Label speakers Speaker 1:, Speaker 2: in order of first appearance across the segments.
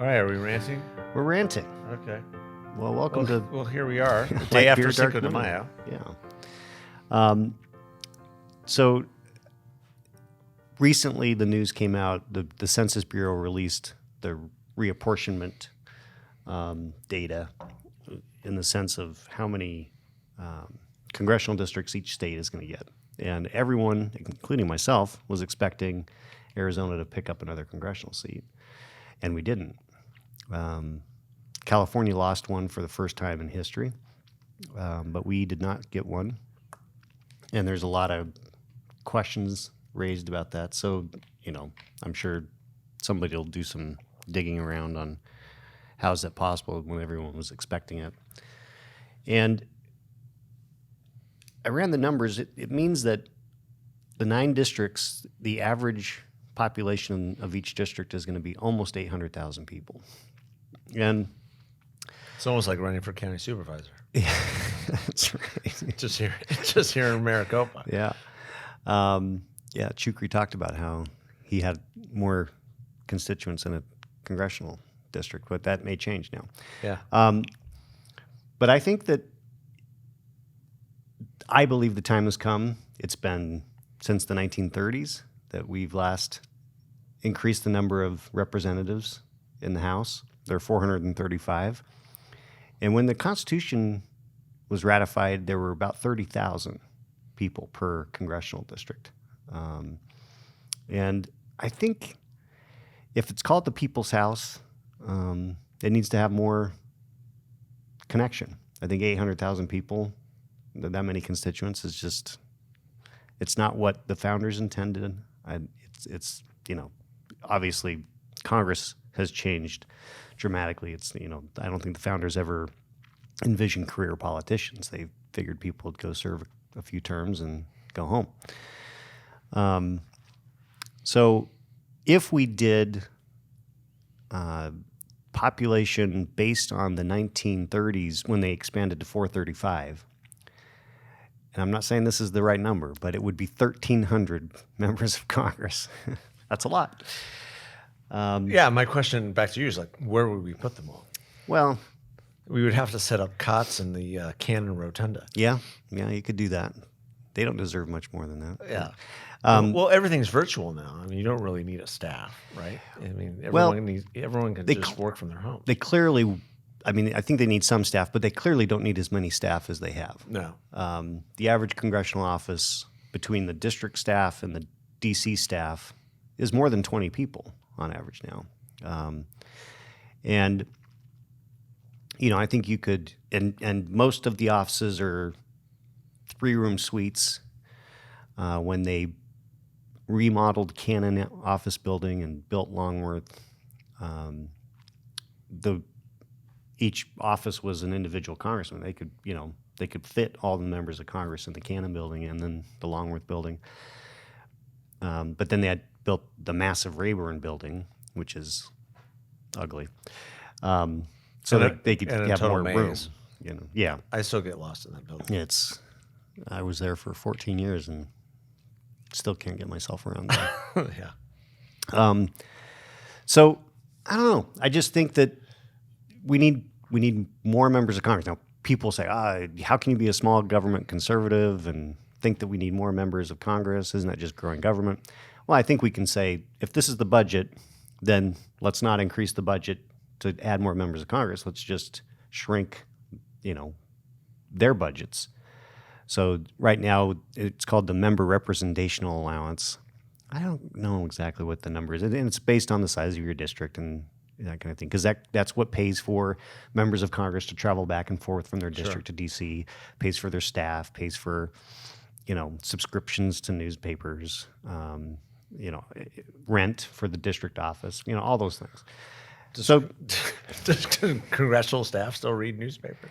Speaker 1: All right, are we ranting?
Speaker 2: We're ranting.
Speaker 1: Okay.
Speaker 2: Well, welcome to...
Speaker 1: Well, here we are, the day after Cinco de Mayo.
Speaker 2: Yeah. So recently the news came out, the Census Bureau released the reapportionment data in the sense of how many congressional districts each state is going to get. And everyone, including myself, was expecting Arizona to pick up another congressional seat. And we didn't. California lost one for the first time in history, but we did not get one. And there's a lot of questions raised about that. So, I'm sure somebody will do some digging around on how is that possible when everyone was expecting it. And I ran the numbers. It means that the 9 districts, the average population of each district is going to be almost 800,000 people. And
Speaker 1: it's almost like running for county supervisor.
Speaker 2: Yeah, that's right.
Speaker 1: just here in Maricopa.
Speaker 2: Yeah. Chukri talked about how he had more constituents in a congressional district, but that may change now.
Speaker 1: Yeah.
Speaker 2: But I think that I believe the time has come. It's been since the 1930s that we've last increased the number of representatives in the House. There are 435. And when the Constitution was ratified, there were about 30,000 people per congressional district. And I think if it's called the People's House, it needs to have more connection. I think 800,000 people, that many constituents, is just, it's not what the founders intended. It's obviously Congress has changed dramatically. It's, I don't think the founders ever envisioned career politicians. They figured people would go serve a few terms and go home. So if we did population based on the 1930s when they expanded to 435, and I'm not saying this is the right number, but it would be 1,300 members of Congress. That's a lot.
Speaker 1: My question back to you is where would we put them all?
Speaker 2: Well,
Speaker 1: we would have to set up cots in the Cannon Rotunda.
Speaker 2: Yeah, you could do that. They don't deserve much more than that.
Speaker 1: Yeah. Well, everything's virtual now. I mean, you don't really need a staff, right? I mean, everyone can just work from their home.
Speaker 2: They clearly, I think they need some staff, but they clearly don't need as many staff as they have.
Speaker 1: No.
Speaker 2: The average congressional office between the district staff and the DC staff is more than 20 people on average now. And I think you could, and most of the offices are 3-room suites. When they remodeled Cannon office building and built Longworth, each office was an individual congressman. They could fit all the members of Congress in the Cannon building and then the Longworth building. But then they had built the massive Rayburn building, which is ugly. So that they could have more room. Yeah.
Speaker 1: I still get lost in that building.
Speaker 2: I was there for 14 years and still can't get myself around there.
Speaker 1: Yeah.
Speaker 2: So I don't know. I just think that we need more members of Congress. Now, people say, how can you be a small government conservative and think that we need more members of Congress? Isn't that just growing government? Well, I think we can say, if this is the budget, then let's not increase the budget to add more members of Congress. Let's just shrink, their budgets. So right now it's called the member representational allowance. I don't know exactly what the number is, and it's based on the size of your district and that kind of thing, because that's what pays for members of Congress to travel back and forth from their district to D.C., pays for their staff, pays for, subscriptions to newspapers, rent for the district office, all those things.
Speaker 1: Does congressional staff still read newspapers?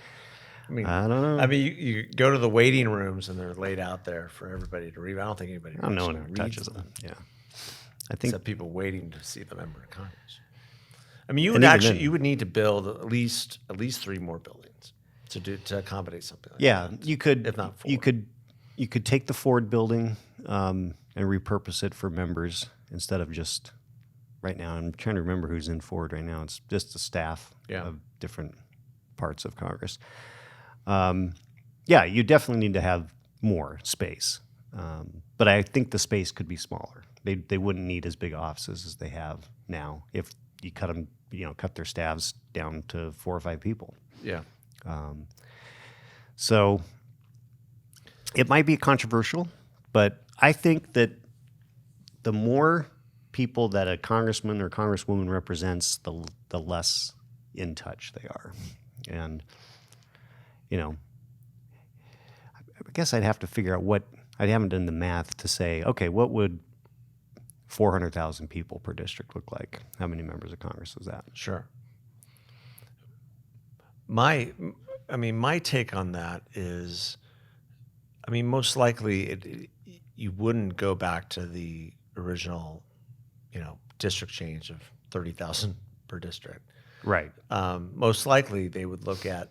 Speaker 2: I don't know.
Speaker 1: You go to the waiting rooms and they're laid out there for everybody to read. I don't think anybody
Speaker 2: no one touches them. Yeah,
Speaker 1: I think except people waiting to see the member of Congress. You would need to build at least 3 more buildings to accommodate something like that.
Speaker 2: Yeah, you could,
Speaker 1: if not 4.
Speaker 2: You could take the Ford building and repurpose it for members instead of just right now. I'm trying to remember who's in Ford right now. It's just the staff of different parts of Congress. You definitely need to have more space. But I think the space could be smaller. They wouldn't need as big offices as they have now if you cut their staffs down to 4 or 5 people.
Speaker 1: Yeah.
Speaker 2: So it might be controversial, but I think that the more people that a congressman or congresswoman represents, the less in touch they are. And, I guess I'd have to figure out I haven't done the math to say, okay, what would 400,000 people per district look like? How many members of Congress is that?
Speaker 1: Sure. My take on that is, most likely you wouldn't go back to the original, district change of 30,000 per district.
Speaker 2: Right.
Speaker 1: Most likely they would look at,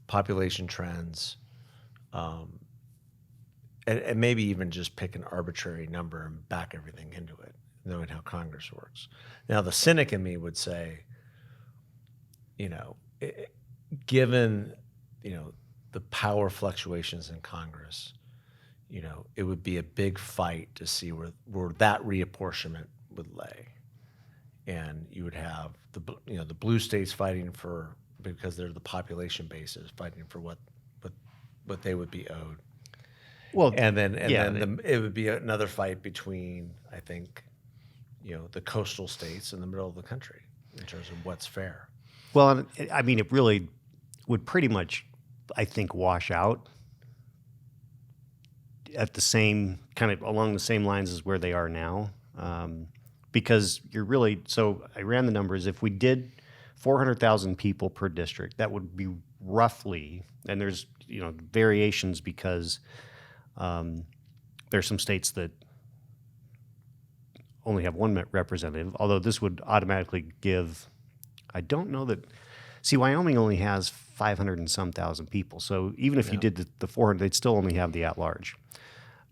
Speaker 1: population trends, and maybe even just pick an arbitrary number and back everything into it, knowing how Congress works. Now, the cynic in me would say, given, the power fluctuations in Congress, it would be a big fight to see where that reapportionment would lay. And you would have the blue states fighting because they're the population bases, fighting for what they would be owed.
Speaker 2: Well,
Speaker 1: and then it would be another fight between, I think, the coastal states in the middle of the country in terms of what's fair.
Speaker 2: Well, it really would pretty much, I think, wash out at the same kind of along the same lines as where they are now, because so I ran the numbers. If we did 400,000 people per district, that would be roughly, and there's variations because there's some states that only have one representative, although this would automatically give, I don't know that, Wyoming only has 500 and some thousand people. So even if you did the 400, they'd still only have the at-large.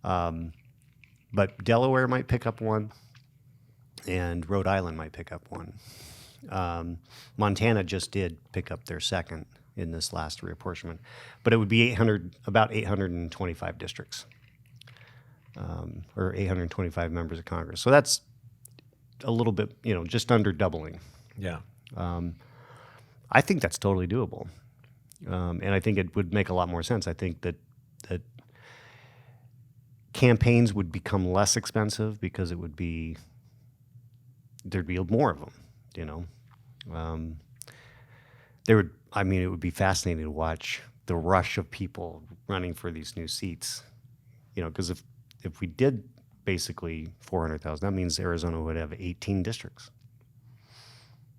Speaker 2: But Delaware might pick up one, and Rhode Island might pick up one. Montana just did pick up their second in this last reapportionment, but it would be about 825 districts, or 825 members of Congress. So that's a little bit, just under doubling.
Speaker 1: Yeah.
Speaker 2: I think that's totally doable, and I think it would make a lot more sense. I think that campaigns would become less expensive because there'd be more of them. It would be fascinating to watch the rush of people running for these new seats. Because if we did basically 400,000, that means Arizona would have 18 districts.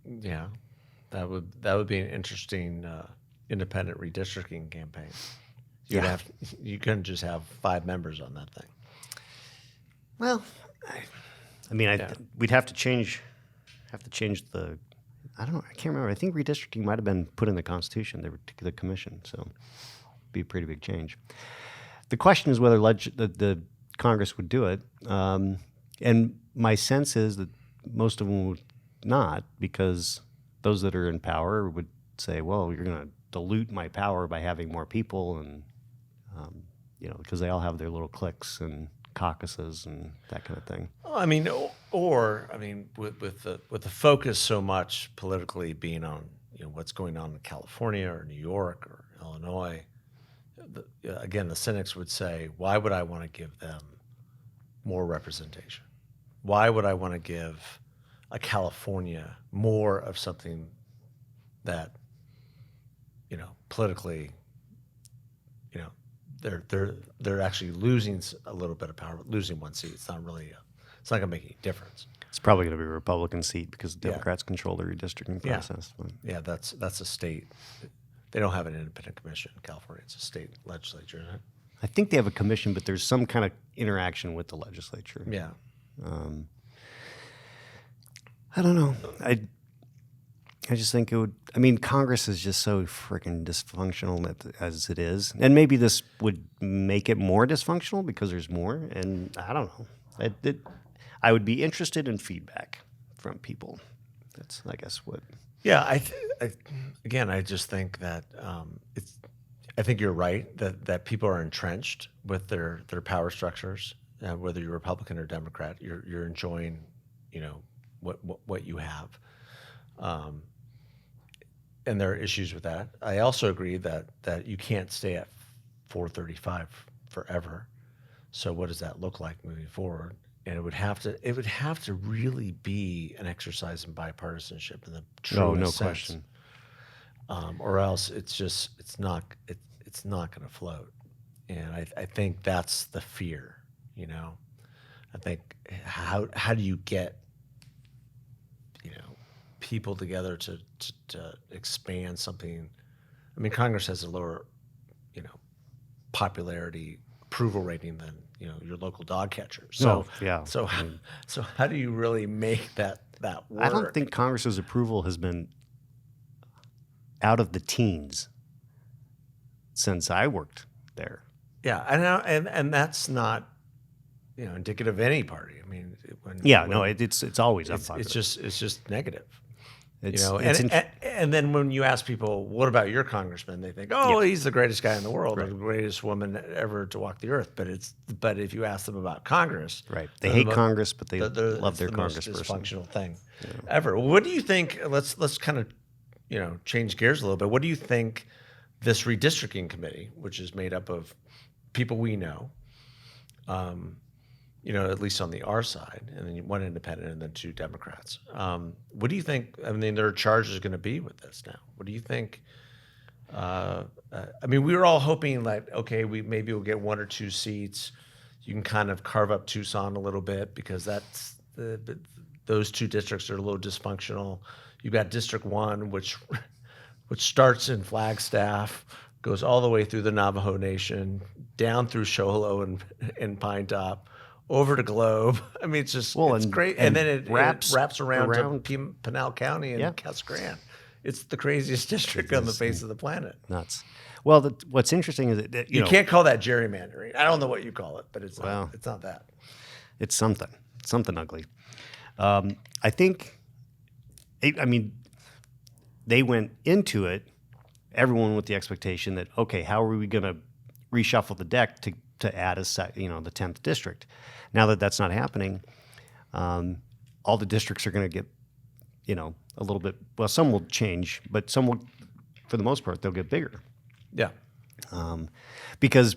Speaker 1: Yeah, that would be an interesting independent redistricting campaign. You couldn't just have 5 members on that thing.
Speaker 2: Well, we'd have to change the. I don't know. I can't remember. I think redistricting might have been put in the Constitution, the commission. So, it'd be a pretty big change. The question is whether the Congress would do it, and my sense is that most of them would not, because those that are in power would say, "Well, you're going to dilute my power by having more people," and because they all have their little cliques and caucuses and that kind of thing.
Speaker 1: With the focus so much politically being on what's going on in California or New York or Illinois, again, the cynics would say, why would I want to give them more representation? Why would I want to give a California more of something that politically they're actually losing a little bit of power, losing one seat. It's not going to make any difference.
Speaker 2: It's probably going to be a Republican seat because Democrats control the redistricting process.
Speaker 1: Yeah, that's a state. They don't have an independent commission in California. It's a state legislature, isn't it?
Speaker 2: I think they have a commission, but there's some kind of interaction with the legislature.
Speaker 1: Yeah.
Speaker 2: I don't know. I just think it would. Congress is just so freaking dysfunctional as it is, and maybe this would make it more dysfunctional because there's more. And I don't know. I would be interested in feedback from people. That's, I guess, what.
Speaker 1: Yeah, again, I just think that it's. I think you're right that people are entrenched with their power structures, whether you're Republican or Democrat. You're enjoying, what you have, and there are issues with that. I also agree that you can't stay at 435 forever. So what does that look like moving forward? And it would have to really be an exercise in bipartisanship in the truest
Speaker 2: No
Speaker 1: sense.
Speaker 2: question.
Speaker 1: Or else it's not going to float. And I think that's the fear. I think how do you get people together to expand something? I mean, Congress has a lower popularity approval rating than your local dog catcher. So
Speaker 2: No, yeah.
Speaker 1: So how do you really make that work?
Speaker 2: I don't think Congress's approval has been out of the teens since I worked there.
Speaker 1: Yeah, and that's not indicative of any party. I mean,
Speaker 2: it's always unpopular.
Speaker 1: It's just negative.
Speaker 2: It's
Speaker 1: And then when you ask people, what about your congressman? They think, oh, he's the greatest guy in the world,
Speaker 2: Right.
Speaker 1: the greatest woman ever to walk the earth. But if you ask them about Congress,
Speaker 2: right. They hate Congress, but they love their
Speaker 1: the most
Speaker 2: congressperson.
Speaker 1: dysfunctional thing ever. What do you think? Let's kind of change gears a little bit. What do you think this redistricting committee, which is made up of people we know, at least on the R side, and then one independent and then two Democrats. What do you think? I mean, their charge is going to be with this now. What do you think? I mean, we were all hoping that, okay, maybe we'll get one or two seats. You can kind of carve up Tucson a little bit because those two districts are a little dysfunctional. You've got District 1, which starts in Flagstaff, goes all the way through the Navajo Nation, down through Shoalo and Pine Top, over to Globe. I mean, it's great. And then it wraps around to Pinal County and Casa Grande. It's the craziest district on the face of the planet.
Speaker 2: Nuts. Well, what's interesting is that
Speaker 1: you can't call that gerrymandering. I don't know what you call it, but it's not that.
Speaker 2: It's something ugly. I think. I mean, they went into it, everyone with the expectation that, okay, how are we going to reshuffle the deck to add the 10th district? Now that that's not happening, all the districts are going to get, a little bit. Well, some will change, but some will, for the most part, they'll get bigger.
Speaker 1: Yeah.
Speaker 2: Because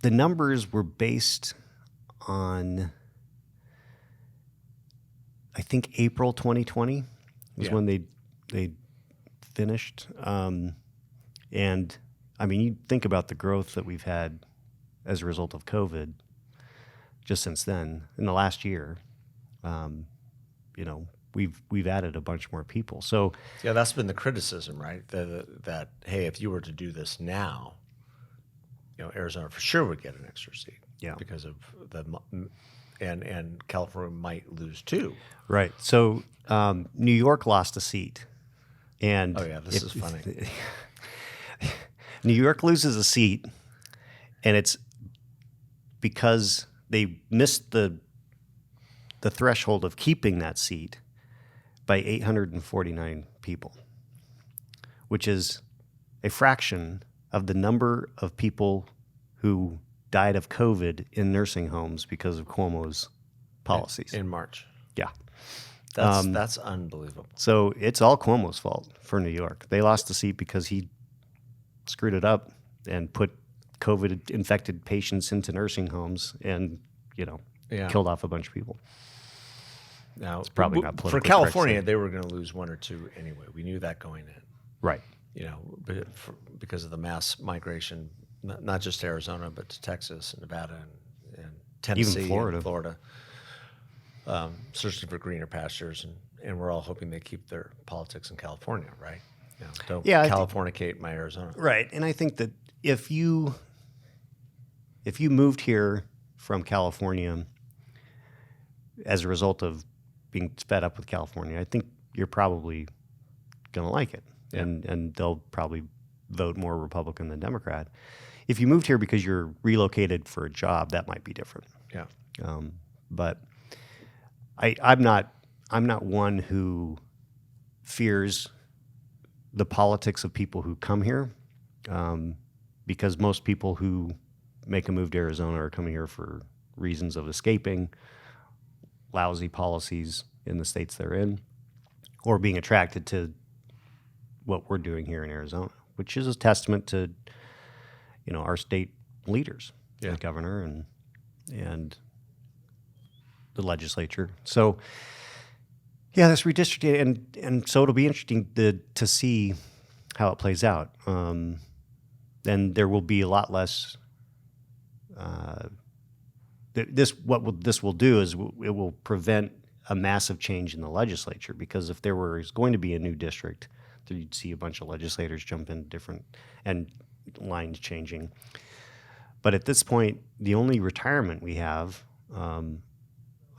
Speaker 2: the numbers were based on, I think, April 2020 was when they finished. And I mean, you think about the growth that we've had as a result of COVID just since then. In the last year, we've added a bunch more people. So
Speaker 1: yeah, that's been the criticism, right? That hey, if you were to do this now, Arizona for sure would get an extra seat.
Speaker 2: Yeah,
Speaker 1: because of and California might lose too.
Speaker 2: Right. So New York lost a seat, and
Speaker 1: this is funny.
Speaker 2: New York loses a seat, and it's because they missed the threshold of keeping that seat by 849 people, which is a fraction of the number of people who died of COVID in nursing homes because of Cuomo's policies.
Speaker 1: In March.
Speaker 2: Yeah.
Speaker 1: That's unbelievable.
Speaker 2: So it's all Cuomo's fault for New York. They lost the seat because he screwed it up and put COVID-infected patients into nursing homes and, killed off a bunch of people.
Speaker 1: Now,
Speaker 2: it's probably not politically
Speaker 1: for California, they were going to lose one or two anyway. We knew that going in.
Speaker 2: Right.
Speaker 1: But because of the mass migration, not just to Arizona, but to Texas and Nevada and Tennessee,
Speaker 2: even Florida.
Speaker 1: Searching for greener pastures, and we're all hoping they keep their politics in California, right? Don't Californicate my Arizona.
Speaker 2: Right, and I think that if you moved here from California as a result of being fed up with California, I think you're probably going to like it, and they'll probably vote more Republican than Democrat. If you moved here because you're relocated for a job, that might be different.
Speaker 1: Yeah.
Speaker 2: But I'm not one who fears the politics of people who come here, because most people who make a move to Arizona are coming here for reasons of escaping lousy policies in the states they're in, or being attracted to what we're doing here in Arizona, which is a testament to, our state leaders,
Speaker 1: Yeah.
Speaker 2: the governor and the legislature. So, yeah, this redistricting, and so it'll be interesting to see how it plays out. Then there will be a lot less. What this will do is it will prevent a massive change in the legislature, because if there was going to be a new district, you'd see a bunch of legislators jump in different and lines changing. But at this point, the only retirement we have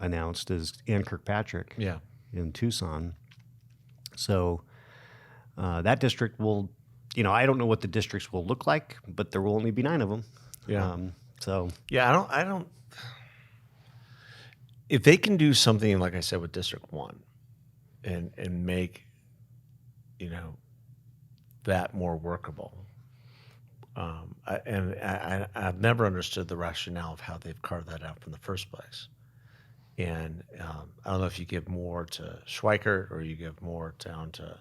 Speaker 2: announced is Ann Kirkpatrick.
Speaker 1: Yeah.
Speaker 2: In Tucson. So that district will, I don't know what the districts will look like, but there will only be 9 of them.
Speaker 1: Yeah.
Speaker 2: So
Speaker 1: Yeah, I don't. If they can do something like I said with District 1, and make, that more workable. I've never understood the rationale of how they've carved that out from the first place. And I don't know if you give more to Schweikert, or you give more down to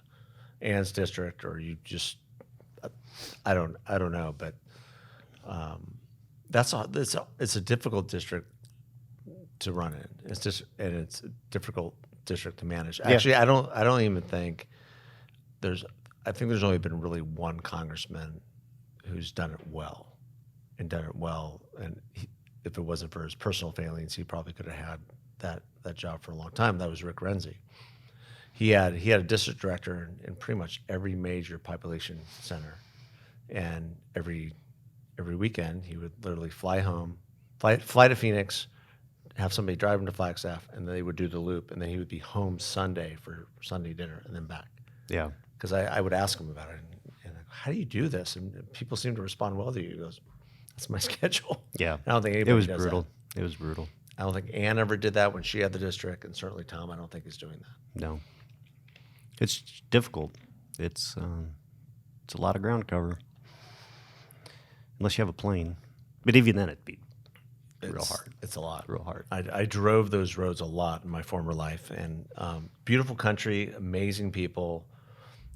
Speaker 1: Ann's district, or you just, I don't know, but it's a difficult district to run in. It's a difficult district to manage.
Speaker 2: Yeah.
Speaker 1: Actually, I don't even think I think there's only been really one congressman who's done it well. And if it wasn't for his personal failings, he probably could have had that job for a long time. That was Rick Renzi. He had a district director in pretty much every major population center, and every weekend he would literally fly to Phoenix, have somebody drive him to Flagstaff, and they would do the loop, and then he would be home Sunday for Sunday dinner and then back.
Speaker 2: yeah,
Speaker 1: Because I would ask him about it, and how do you do this? And people seem to respond well to you. He goes, "That's my schedule."
Speaker 2: yeah.
Speaker 1: I don't think anybody
Speaker 2: It was
Speaker 1: does
Speaker 2: brutal.
Speaker 1: that.
Speaker 2: It was brutal.
Speaker 1: I don't think Ann ever did that when she had the district, and certainly Tom, I don't think is doing that.
Speaker 2: No, it's difficult. It's a lot of ground cover, unless you have a plane. But even then, it'd be real hard.
Speaker 1: It's a lot.
Speaker 2: Real hard.
Speaker 1: I drove those roads a lot in my former life, and beautiful country, amazing people,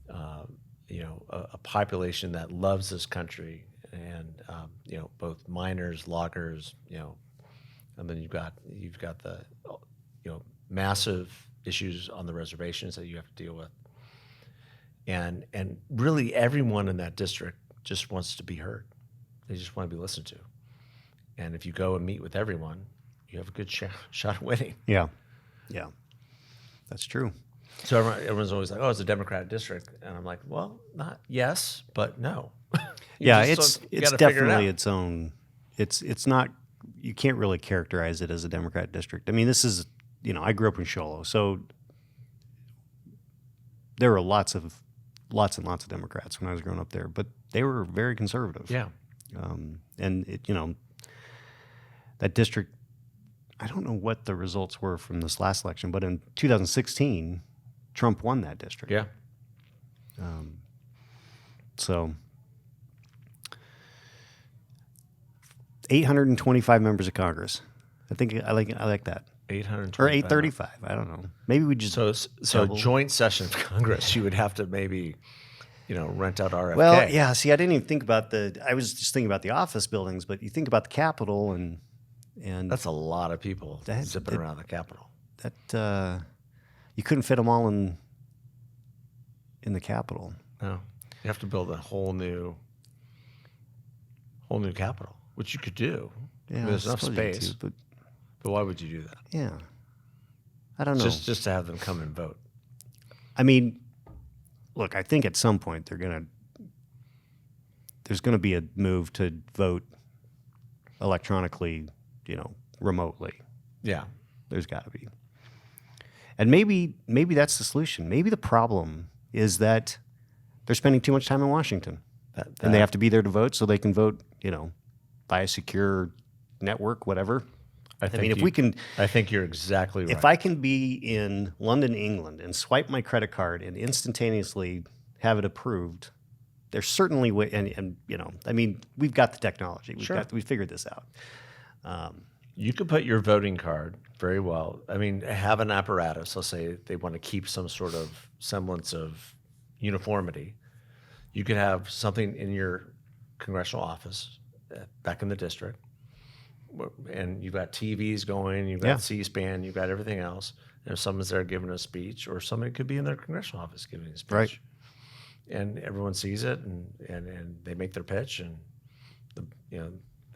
Speaker 1: a population that loves this country, and both miners, loggers, and then you've got the massive issues on the reservations that you have to deal with, and really everyone in that district just wants to be heard. They just want to be listened to. And if you go and meet with everyone, you have a good shot of winning.
Speaker 2: Yeah, yeah, that's true.
Speaker 1: So everyone's always like, "Oh, it's a Democratic district," and I'm like, "Well, not yes, but no."
Speaker 2: Yeah,
Speaker 1: you
Speaker 2: it's
Speaker 1: gotta figure
Speaker 2: definitely
Speaker 1: it out.
Speaker 2: its own. It's not. You can't really characterize it as a Democrat district. I mean, this is. I grew up in Show Low, so there were lots and lots of Democrats when I was growing up there, but they were very conservative.
Speaker 1: Yeah,
Speaker 2: and that district. I don't know what the results were from this last election, but in 2016, Trump won that district.
Speaker 1: yeah.
Speaker 2: So 825 members of Congress. I think I like that.
Speaker 1: 825
Speaker 2: Or 835. I don't know. Maybe we just
Speaker 1: So
Speaker 2: double.
Speaker 1: joint session of Congress, you would have to maybe, rent out RFK.
Speaker 2: Well, yeah. See, I didn't even think about I was just thinking about the office buildings, but you think about the Capitol and
Speaker 1: That's a lot of people zipping around the Capitol.
Speaker 2: that you couldn't fit them all in the Capitol.
Speaker 1: No, you have to build a whole new Capitol, which you could do.
Speaker 2: Yeah,
Speaker 1: There's
Speaker 2: I
Speaker 1: enough
Speaker 2: suppose you
Speaker 1: space,
Speaker 2: do,
Speaker 1: but why would you do that?
Speaker 2: yeah, I don't know.
Speaker 1: Just to have them come and vote.
Speaker 2: I mean, look, I think at some point there's gonna be a move to vote electronically, remotely.
Speaker 1: Yeah,
Speaker 2: There's got to be. And maybe that's the solution. Maybe the problem is that they're spending too much time in Washington, and they have to be there to vote, so they can vote, by a secure network, whatever. I mean, if we can,
Speaker 1: I think you're exactly right.
Speaker 2: if I can be in London, England, and swipe my credit card and instantaneously have it approved, there's certainly way. And you know, I mean, we've got the technology. We figured this out.
Speaker 1: You could put your voting card very well. I mean, have an apparatus. Let's say they want to keep some sort of semblance of uniformity. You could have something in your congressional office back in the district, and you've got TVs going, you've got C-SPAN, you've got everything else. And if someone's there giving a speech, or somebody could be in their congressional office giving a speech,
Speaker 2: Right.
Speaker 1: and everyone sees it, and they make their pitch, and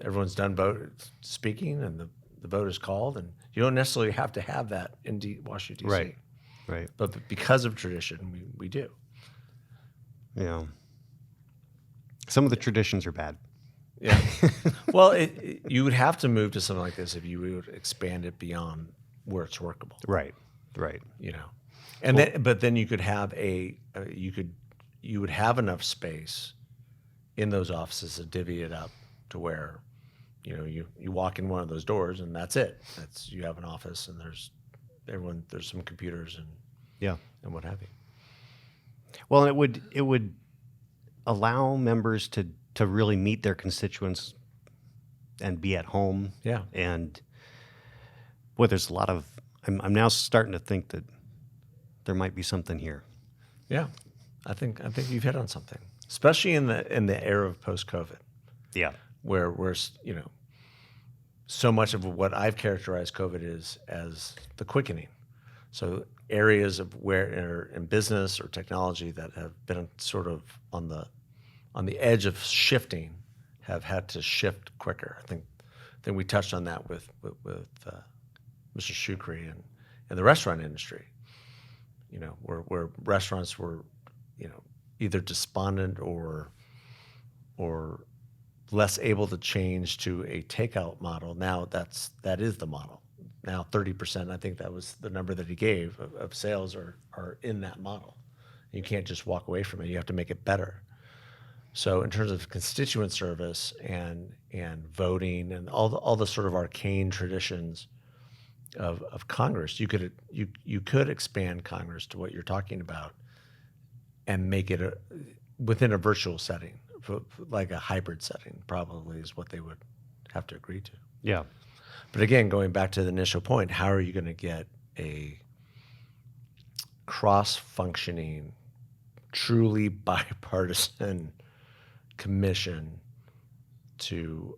Speaker 1: everyone's done speaking, and the vote is called, and you don't necessarily have to have that in Washington, D.C.
Speaker 2: Right.
Speaker 1: But because of tradition, we do.
Speaker 2: Yeah. Some of the traditions are bad.
Speaker 1: Yeah. Well, you would have to move to something like this if you would expand it beyond where it's workable.
Speaker 2: Right.
Speaker 1: You know, and but then you could have you would have enough space in those offices to divvy it up to where, you know, you walk in one of those doors and that's it. You have an office and there's some computers and what have you.
Speaker 2: Well, it would allow members to really meet their constituents and be at home.
Speaker 1: Yeah.
Speaker 2: And boy, there's a lot of. I'm now starting to think that there might be something here.
Speaker 1: Yeah, I think you've hit on something, especially in the era of post-COVID.
Speaker 2: Yeah.
Speaker 1: Where you know, so much of what I've characterized COVID is as the quickening. So areas of where in business or technology that have been sort of on the edge of shifting have had to shift quicker. I think we touched on that with Mr. Shukri and the restaurant industry. You know, where restaurants were, you know, either despondent or less able to change to a takeout model. Now that is the model. Now 30%, I think that was the number that he gave of sales are in that model. You can't just walk away from it. You have to make it better. So in terms of constituent service and voting and all the sort of arcane traditions of Congress, you could expand Congress to what you're talking about and make it within a virtual setting, like a hybrid setting, probably is what they would have to agree to.
Speaker 2: Yeah.
Speaker 1: But again, going back to the initial point, how are you going to get a cross-functioning, truly bipartisan commission to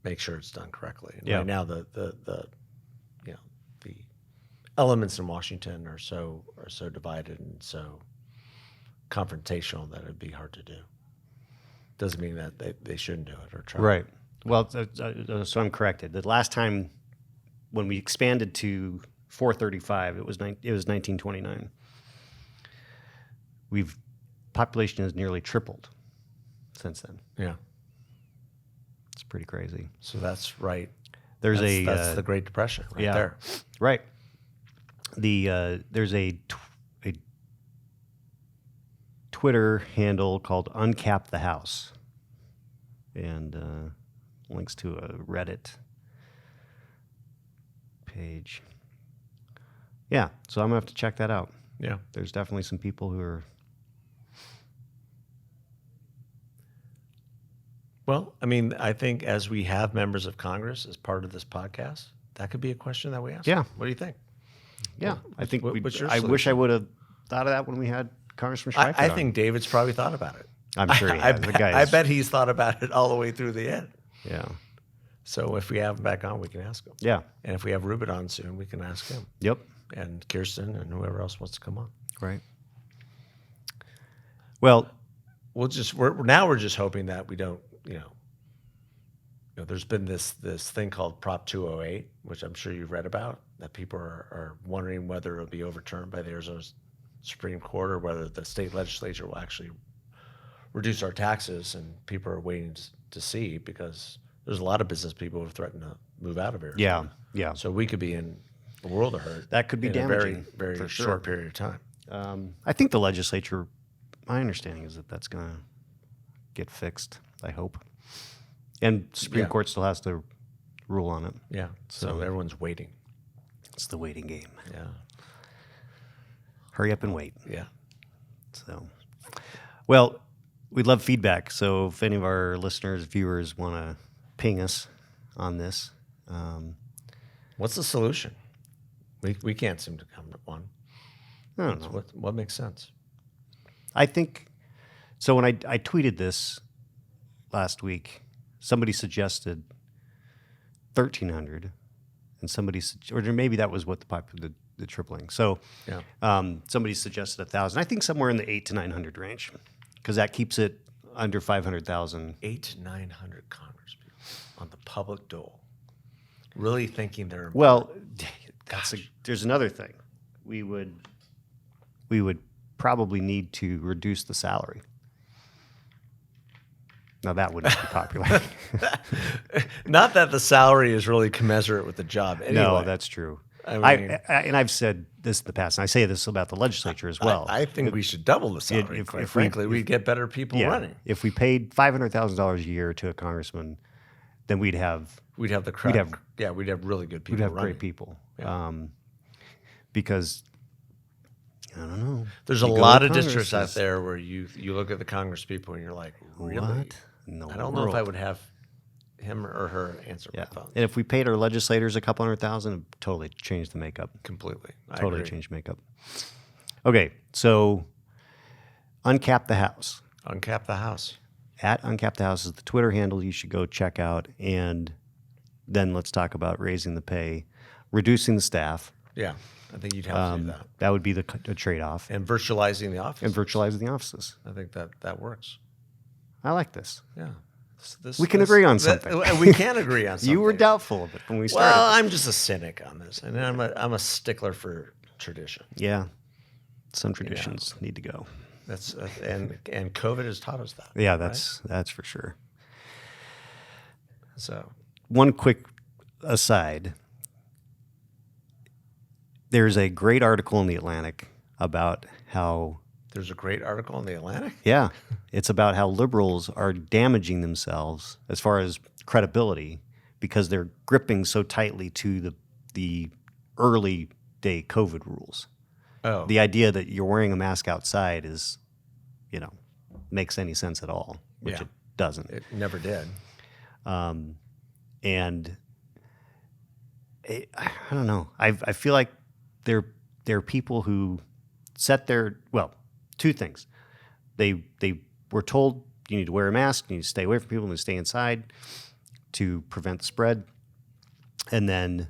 Speaker 1: make sure it's done correctly? And right now, the elements in Washington are so divided and so confrontational that it'd be hard to do. Doesn't mean that they shouldn't do it or try.
Speaker 2: Right. Well, so I'm corrected. The last time when we expanded to 435, it was 1929. Population has nearly tripled since then.
Speaker 1: Yeah.
Speaker 2: It's pretty crazy.
Speaker 1: So that's right.
Speaker 2: That's
Speaker 1: the Great Depression right there.
Speaker 2: Right. There's a Twitter handle called Uncap the House, and links to a Reddit page. Yeah, so I'm gonna have to check that out.
Speaker 1: Yeah.
Speaker 2: There's definitely some people who are.
Speaker 1: Well, I mean, I think as we have members of Congress as part of this podcast, that could be a question that we ask.
Speaker 2: Yeah.
Speaker 1: What do you think?
Speaker 2: Yeah, I think
Speaker 1: what's your
Speaker 2: I wish
Speaker 1: solution?
Speaker 2: I would have thought of that when we had Congressman Schweikert
Speaker 1: I
Speaker 2: on.
Speaker 1: think David's probably thought about it.
Speaker 2: I'm sure he has.
Speaker 1: I bet he's thought about it all the way through the end.
Speaker 2: Yeah.
Speaker 1: So if we have him back on, we can ask him.
Speaker 2: Yeah.
Speaker 1: And if we have Ruben on soon, we can ask him.
Speaker 2: Yep.
Speaker 1: And Kirsten and whoever else wants to come on.
Speaker 2: Right. Well,
Speaker 1: we're just hoping that we don't, there's been this thing called Prop 208, which I'm sure you've read about, that people are wondering whether it'll be overturned by the Arizona Supreme Court or whether the state legislature will actually reduce our taxes, and people are waiting to see because there's a lot of business people who have threatened to move out of Arizona.
Speaker 2: Yeah.
Speaker 1: So we could be in a world of hurt.
Speaker 2: That could be
Speaker 1: in
Speaker 2: damaging,
Speaker 1: a very, very short period of time.
Speaker 2: I think the legislature, my understanding is that's going to get fixed, I hope. And Supreme Court still has to rule on it.
Speaker 1: Yeah. So everyone's waiting.
Speaker 2: It's the waiting game.
Speaker 1: Yeah.
Speaker 2: Hurry up and wait.
Speaker 1: Yeah.
Speaker 2: So, well, we'd love feedback. So if any of our listeners, viewers want to ping us on this.
Speaker 1: What's the solution? We can't seem to come to one.
Speaker 2: I don't know.
Speaker 1: What makes sense?
Speaker 2: I think, so when I tweeted this last week, somebody suggested 1,300, and somebody, or maybe that was what the tripling. So somebody suggested 1,000. I think somewhere in the 800 to 900 range, because that keeps it under 500,000.
Speaker 1: 800 to 900 Congress people on the public dole, really thinking they're
Speaker 2: well. There's another thing. We would probably need to reduce the salary. Now that wouldn't be popular.
Speaker 1: Not that the salary is really commensurate with the job. Anyway.
Speaker 2: No, that's true.
Speaker 1: I mean,
Speaker 2: and I've said this in the past, and I say this about the legislature as well.
Speaker 1: I think we should double the salary. If frankly, we'd get better people running.
Speaker 2: If we paid $500,000 a year to a congressman, then we'd have
Speaker 1: the crowd. We'd have really good people.
Speaker 2: We'd have
Speaker 1: running.
Speaker 2: great people. Yeah. Because I don't know.
Speaker 1: There's a lot of districts out there where you look at the Congress people and you're like, really?
Speaker 2: What? No,
Speaker 1: I don't know if I would have him or her answer my phone.
Speaker 2: And if we paid our legislators a couple $100,000, it would totally change the makeup.
Speaker 1: Completely.
Speaker 2: Totally change makeup. Okay, so Uncap the House.
Speaker 1: Uncap the House.
Speaker 2: At Uncap the House is the Twitter handle you should go check out. And then let's talk about raising the pay, reducing the staff.
Speaker 1: Yeah, I think you'd have to do that.
Speaker 2: That would be the trade-off.
Speaker 1: And virtualizing the office.
Speaker 2: And virtualizing the offices.
Speaker 1: I think that works.
Speaker 2: I like this.
Speaker 1: Yeah.
Speaker 2: We can agree on something.
Speaker 1: We can agree on something.
Speaker 2: You were doubtful of it when we started.
Speaker 1: Well, I'm just a cynic on this, and I'm a stickler for tradition.
Speaker 2: Yeah, some traditions need to go.
Speaker 1: That's and COVID has taught us that.
Speaker 2: Yeah, that's for sure.
Speaker 1: So,
Speaker 2: one quick aside. There's a great article in The Atlantic about how...
Speaker 1: There's a great article in The Atlantic?
Speaker 2: Yeah. It's about how liberals are damaging themselves as far as credibility because they're gripping so tightly to the early day COVID rules.
Speaker 1: Oh.
Speaker 2: The idea that you're wearing a mask outside is, makes any sense at all, which it doesn't.
Speaker 1: It never did.
Speaker 2: And I don't know. I feel like there are people who set two things. They were told you need to wear a mask, you need to stay away from people, you need to stay inside to prevent the spread. And then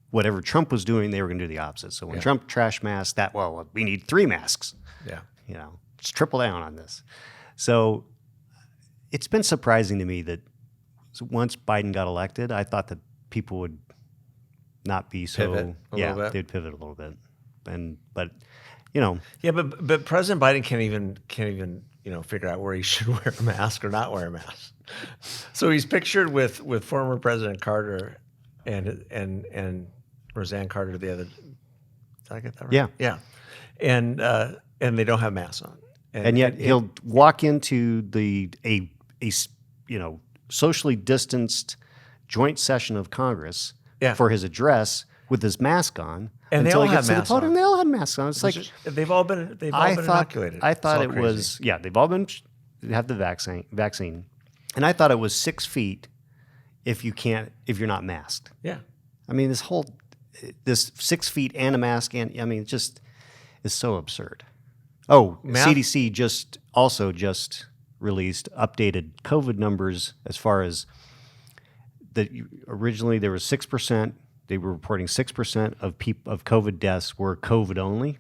Speaker 2: whatever Trump was doing, they were going to do the opposite. So when Trump trashed masks, we need 3 masks.
Speaker 1: Yeah.
Speaker 2: Just triple down on this. So it's been surprising to me that once Biden got elected, I thought that people would not be so
Speaker 1: pivot a little bit.
Speaker 2: They'd pivot a little bit, but
Speaker 1: but President Biden can't even figure out where he should wear a mask or not wear a mask. So he's pictured with former President Carter and Roseanne Carter the other. Did I get that right?
Speaker 2: Yeah.
Speaker 1: And they don't have masks on,
Speaker 2: and yet he'll walk into a socially distanced joint session of Congress. For his address with his mask on,
Speaker 1: and
Speaker 2: until
Speaker 1: they all
Speaker 2: he gets
Speaker 1: have
Speaker 2: to the
Speaker 1: masks
Speaker 2: podium.
Speaker 1: on.
Speaker 2: They all had masks on. It's like
Speaker 1: they've all been inoculated.
Speaker 2: I thought it was they've all been have the vaccine, and I thought it was 6 feet if you're not masked.
Speaker 1: Yeah,
Speaker 2: I mean this 6 feet and a mask it just is so absurd. Oh, CDC just released updated COVID numbers as far as. That originally there was 6%. They were reporting 6% of COVID deaths were COVID only.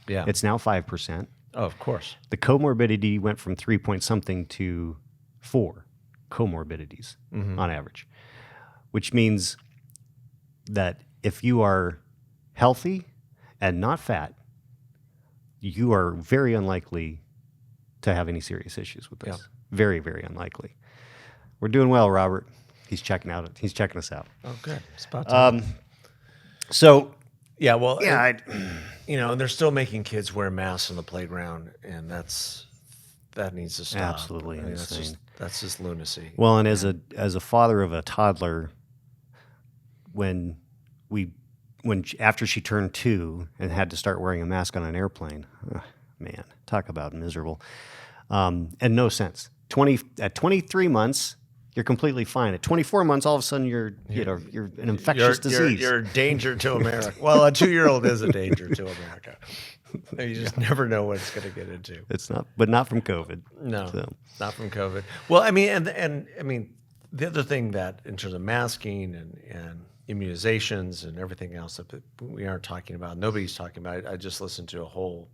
Speaker 1: Yeah,
Speaker 2: it's now 5%.
Speaker 1: Oh, of course.
Speaker 2: The comorbidity went from 3 point something to 4 comorbidities on average, which means that if you are healthy and not fat, you are very unlikely to have any serious issues with this. Yeah. Very, very unlikely. We're doing well, Robert. He's checking us out.
Speaker 1: Oh, good. It's about time. And they're still making kids wear masks on the playground, and that needs to stop.
Speaker 2: Absolutely insane.
Speaker 1: That's just lunacy.
Speaker 2: Well, and as a father of a toddler when after she turned 2 and had to start wearing a mask on an airplane, man, talk about miserable. And no sense. At 23 months, you're completely fine. At 24 months, all of a sudden you're an infectious disease.
Speaker 1: You're a danger to America. Well, a 2-year-old is a danger to America. You just never know what it's going to get into.
Speaker 2: It's not, but not from COVID.
Speaker 1: No,
Speaker 2: So.
Speaker 1: not from COVID. Well, I mean, and I mean, the other thing that in terms of masking and immunizations and everything else that we aren't talking about, nobody's talking about. I just listened to a whole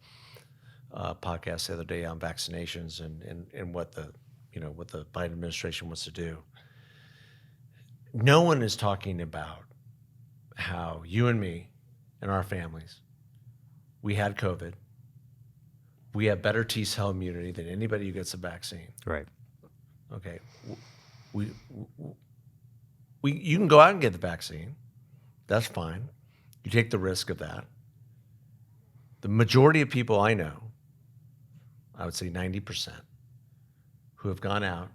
Speaker 1: podcast the other day on vaccinations and what the Biden administration wants to do. No one is talking about how you and me and our families, we had COVID. We have better T-cell immunity than anybody who gets a vaccine.
Speaker 2: Right.
Speaker 1: Okay. You can go out and get the vaccine. That's fine. You take the risk of that. The majority of people I know, I would say 90%, who have gone out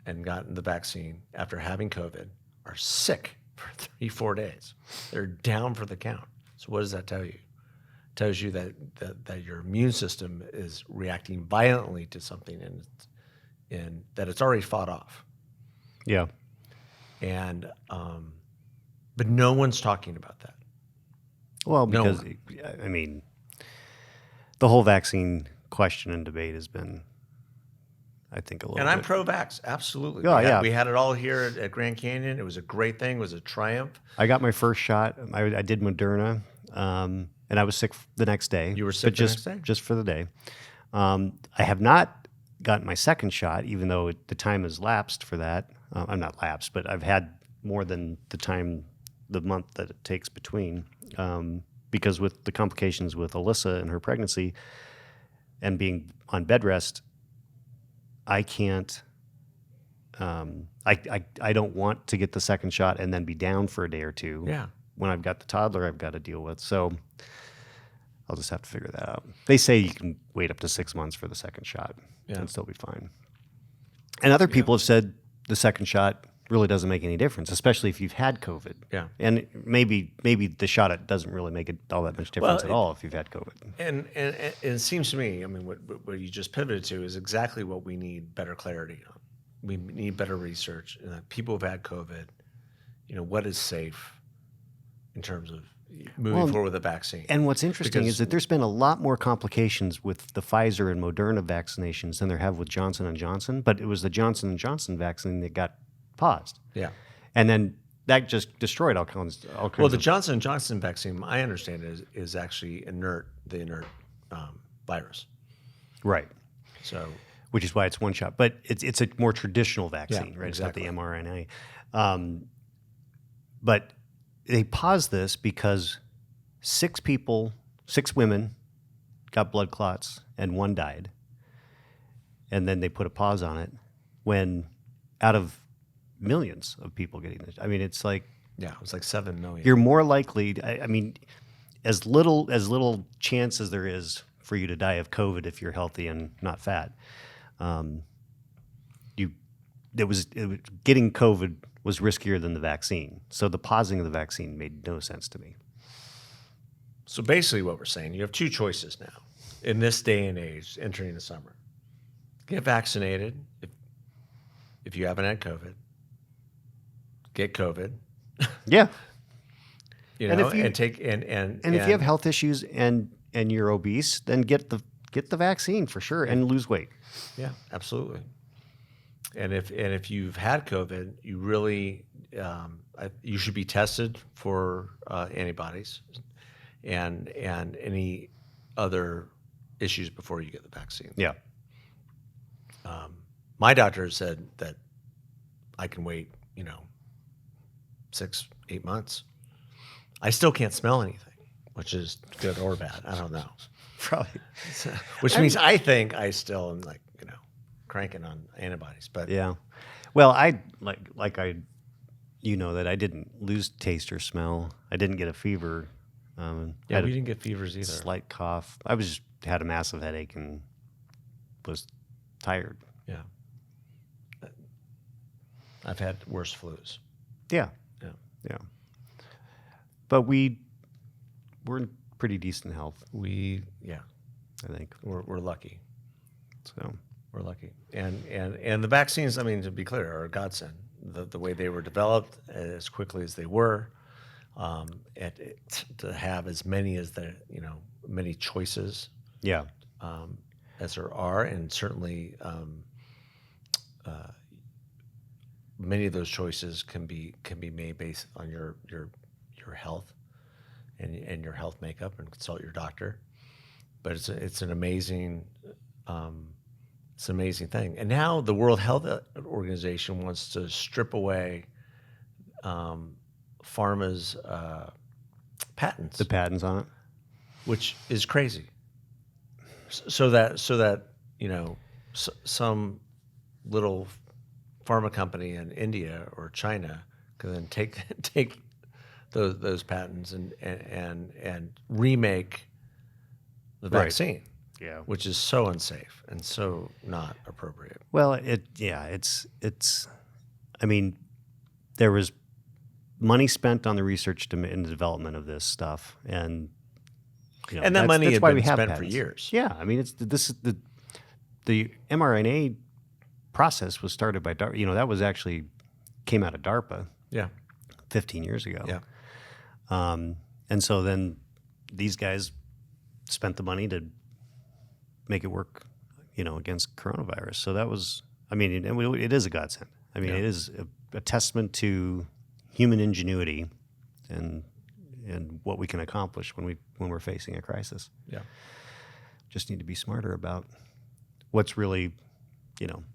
Speaker 1: and gotten the vaccine after having COVID are sick for 3-4 days. They're down for the count. So what does that tell you? It tells you that your immune system is reacting violently to something and that it's already fought off.
Speaker 2: Yeah.
Speaker 1: And but no one's talking about that.
Speaker 2: Well, because I mean, the whole vaccine question and debate has been, I think, a little.
Speaker 1: And I'm
Speaker 2: bit.
Speaker 1: pro-vax, absolutely.
Speaker 2: Oh,
Speaker 1: We had it all here at Grand Canyon. It was a great thing. It was a triumph.
Speaker 2: I got my first shot. I did Moderna, and I was sick the next day.
Speaker 1: You were sick the next day?
Speaker 2: Just for the day. I have not gotten my second shot, even though the time has lapsed for that. I'm not lapsed, but I've had more than the month that it takes between, because with the complications with Alyssa and her pregnancy and being on bed rest, I can't. I don't want to get the second shot and then be down for a day or two.
Speaker 1: Yeah.
Speaker 2: When I've got the toddler I've got to deal with. So I'll just have to figure that out. They say you can wait up to 6 months for the second shot and still be fine. And other people have said the second shot really doesn't make any difference, especially if you've had COVID.
Speaker 1: Yeah.
Speaker 2: And maybe the shot doesn't really make it all that much difference at all if you've had COVID.
Speaker 1: And it seems to me, I mean, what you just pivoted to is exactly what we need better clarity on. We need better research. People who've had COVID, what is safe in terms of moving forward with a vaccine.
Speaker 2: And what's interesting is that there's been a lot more complications with the Pfizer and Moderna vaccinations than there have with Johnson & Johnson, but it was the Johnson & Johnson vaccine that got paused.
Speaker 1: Yeah.
Speaker 2: And then that just destroyed all kinds
Speaker 1: Well, the Johnson & Johnson vaccine, I understand, is actually the inert virus.
Speaker 2: Right.
Speaker 1: So,
Speaker 2: which is why it's one shot. But it's a more traditional vaccine, right?
Speaker 1: Exactly.
Speaker 2: It's not the mRNA. But they paused this because 6 women got blood clots and 1 died. And then they put a pause on it when out of millions of people getting this. I mean, it's like...
Speaker 1: Yeah, it was like 7 million.
Speaker 2: You're more likely... I mean, as little chance as there is for you to die of COVID if you're healthy and not fat, getting COVID was riskier than the vaccine. So the pausing of the vaccine made no sense to me.
Speaker 1: So basically what we're saying, you have 2 choices now in this day and age entering the summer. Get vaccinated if you haven't had COVID. Get COVID.
Speaker 2: Yeah.
Speaker 1: And if you
Speaker 2: have health issues and you're obese, then get the vaccine for sure and lose weight.
Speaker 1: Yeah, absolutely. And if you've had COVID, you really you should be tested for antibodies and any other issues before you get the vaccine.
Speaker 2: Yeah.
Speaker 1: My doctor said that I can wait, 6-8 months. I still can't smell anything, which is good or bad. I don't know.
Speaker 2: Probably.
Speaker 1: Which means I think I still am cranking on antibodies. But
Speaker 2: yeah. Well, I that I didn't lose taste or smell. I didn't get a fever.
Speaker 1: We didn't get fevers either.
Speaker 2: Slight cough. I had a massive headache and was tired.
Speaker 1: Yeah. I've had worse flus.
Speaker 2: Yeah.
Speaker 1: Yeah.
Speaker 2: Yeah. but we're in pretty decent health,
Speaker 1: Yeah,
Speaker 2: I think.
Speaker 1: we're lucky.
Speaker 2: So
Speaker 1: We're lucky. And the vaccines, I mean, to be clear, are a godsend. The way they were developed as quickly as they were, to have as many as many choices
Speaker 2: yeah,
Speaker 1: as there are, and certainly many of those choices can be made based on your health and your health makeup, and consult your doctor. But it's an amazing thing. And now the World Health Organization wants to strip away pharma's patents,
Speaker 2: the patents on it.
Speaker 1: which is crazy. So that some little pharma company in India or China can then take those patents and remake the
Speaker 2: Right.
Speaker 1: vaccine,
Speaker 2: Yeah.
Speaker 1: which is so unsafe and so not appropriate.
Speaker 2: Well, it's. I mean, there was money spent on the research and the development of this stuff, and
Speaker 1: And that money had
Speaker 2: why
Speaker 1: been
Speaker 2: we have
Speaker 1: spent for
Speaker 2: patents.
Speaker 1: years.
Speaker 2: Yeah, I mean, the mRNA process was started by DARPA. That was actually came out of DARPA
Speaker 1: Yeah.
Speaker 2: 15 years ago.
Speaker 1: Yeah.
Speaker 2: And so then these guys spent the money to make it work, against coronavirus. So that was, I mean, it is a godsend. I mean,
Speaker 1: Yeah.
Speaker 2: it is a testament to human ingenuity and what we can accomplish when we're facing a crisis.
Speaker 1: Yeah.
Speaker 2: Just need to be smarter about what's really,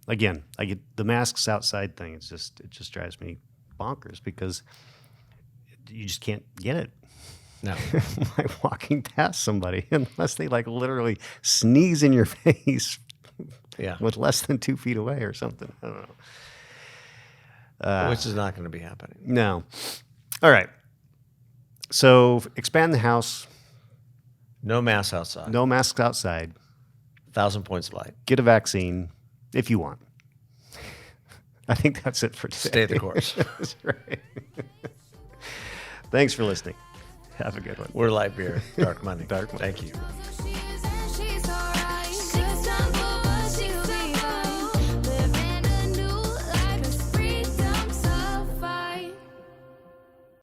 Speaker 2: again, I get the masks outside thing. It just drives me bonkers because you just can't get it.
Speaker 1: No.
Speaker 2: By walking past somebody, unless they literally sneeze in your face
Speaker 1: Yeah.
Speaker 2: with less than 2 feet away or something. I don't know.
Speaker 1: Which is not going to be happening.
Speaker 2: No. All right. So expand the house.
Speaker 1: No masks outside.
Speaker 2: No masks outside.
Speaker 1: 1,000 points of light.
Speaker 2: Get a vaccine if you want. I think that's it for today.
Speaker 1: Stay the course.
Speaker 2: That's right. Thanks for listening. Have a good one.
Speaker 1: We're light beer, dark money.
Speaker 2: Dark money.
Speaker 1: Thank you.